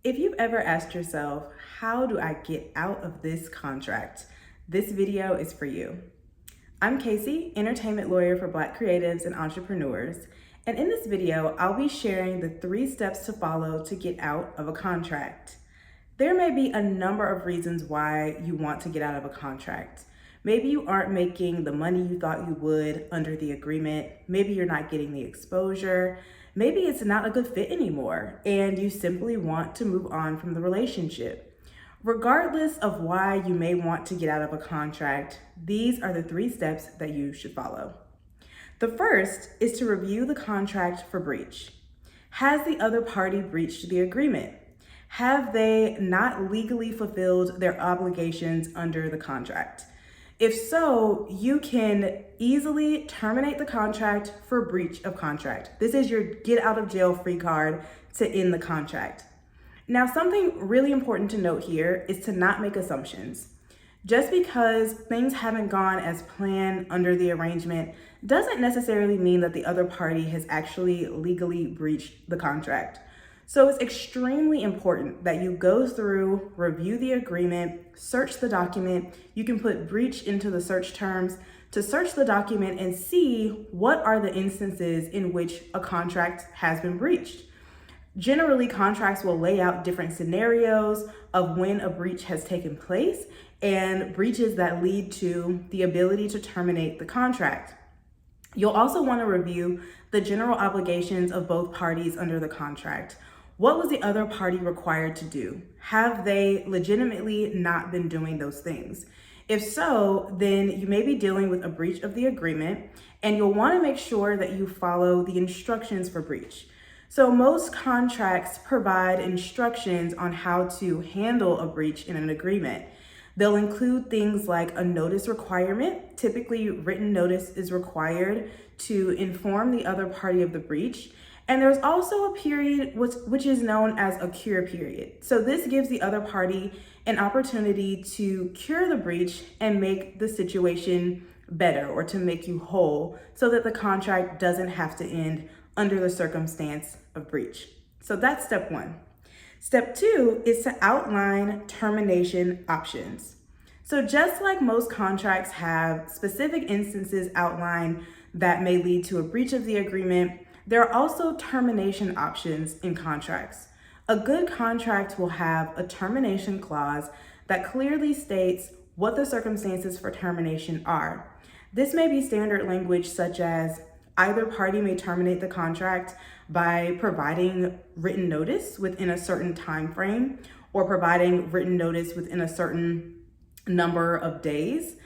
If you've ever asked yourself, how do I get out of this contract? This video is for you. I'm Casey, entertainment lawyer for Black creatives and entrepreneurs. And in this video, I'll be sharing the 3 steps to follow to get out of a contract. There may be a number of reasons why you want to get out of a contract. Maybe you aren't making the money you thought you would under the agreement. Maybe you're not getting the exposure. Maybe it's not a good fit anymore and you simply want to move on from the relationship. Regardless of why you may want to get out of a contract, these are the 3 steps that you should follow. The first is to review the contract for breach. Has the other party breached the agreement? Have they not legally fulfilled their obligations under the contract? If so, you can easily terminate the contract for breach of contract. This is your get out of jail free card to end the contract. Now, something really important to note here is to not make assumptions. Just because things haven't gone as planned under the arrangement doesn't necessarily mean that the other party has actually legally breached the contract. So it's extremely important that you go through, review the agreement, search the document. You can put breach into the search terms to search the document and see what are the instances in which a contract has been breached. Generally, contracts will lay out different scenarios of when a breach has taken place and breaches that lead to the ability to terminate the contract. You'll also want to review the general obligations of both parties under the contract. What was the other party required to do? Have they legitimately not been doing those things? If so, then you may be dealing with a breach of the agreement, and you'll want to make sure that you follow the instructions for breach. So most contracts provide instructions on how to handle a breach in an agreement. They'll include things like a notice requirement. Typically, written notice is required to inform the other party of the breach. And there's also a period which is known as a cure period. So this gives the other party an opportunity to cure the breach and make the situation better, or to make you whole, so that the contract doesn't have to end under the circumstance of breach. So that's step 1. Step 2 is to outline termination options. So just like most contracts have specific instances outlined that may lead to a breach of the agreement, there are also termination options in contracts. A good contract will have a termination clause that clearly states what the circumstances for termination are. This may be standard language such as either party may terminate the contract by providing written notice within a certain time frame, or providing written notice within a certain number of days.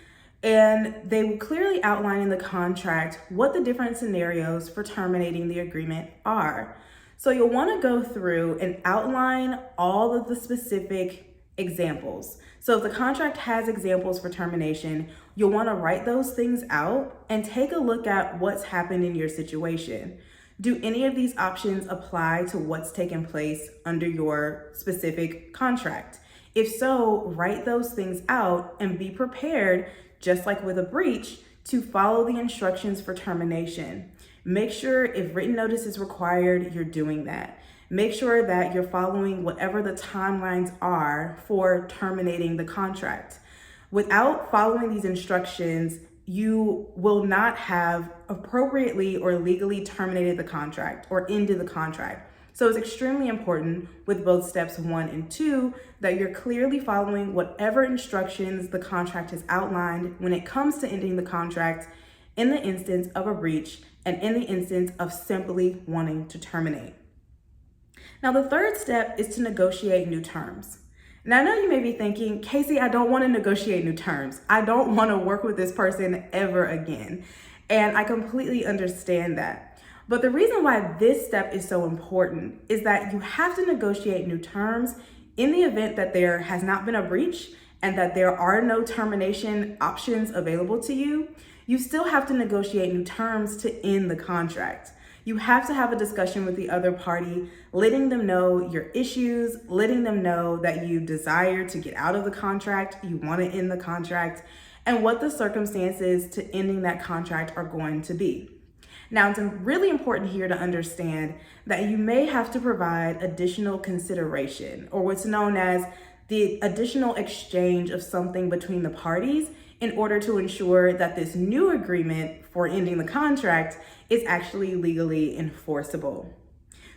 And they will clearly outline in the contract what the different scenarios for terminating the agreement are. So you'll want to go through and outline all of the specific examples. So if the contract has examples for termination, you'll want to write those things out and take a look at what's happened in your situation. Do any of these options apply to what's taken place under your specific contract? If so, write those things out and be prepared, just like with a breach, to follow the instructions for termination. Make sure if written notice is required, you're doing that. Make sure that you're following whatever the timelines are for terminating the contract. Without following these instructions, you will not have appropriately or legally terminated the contract or ended the contract. So it's extremely important with both steps 1 and 2 that you're clearly following whatever instructions the contract has outlined when it comes to ending the contract in the instance of a breach and in the instance of simply wanting to terminate. Now, the third step is to negotiate new terms. Now, I know you may be thinking, Casey, I don't want to negotiate new terms. I don't want to work with this person ever again. And I completely understand that. But the reason why this step is so important is that you have to negotiate new terms in the event that there has not been a breach and that there are no termination options available to you. You still have to negotiate new terms to end the contract. You have to have a discussion with the other party, letting them know your issues, letting them know that you desire to get out of the contract, you want to end the contract, and what the circumstances to ending that contract are going to be. Now, it's really important here to understand that you may have to provide additional consideration, or what's known as the additional exchange of something between the parties, in order to ensure that this new agreement for ending the contract is actually legally enforceable.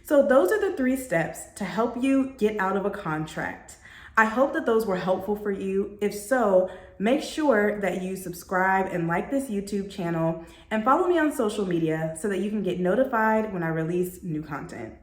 So those are the 3 steps to help you get out of a contract. I hope that those were helpful for you. If so, make sure that you subscribe and like this YouTube channel and follow me on social media so that you can get notified when I release new content.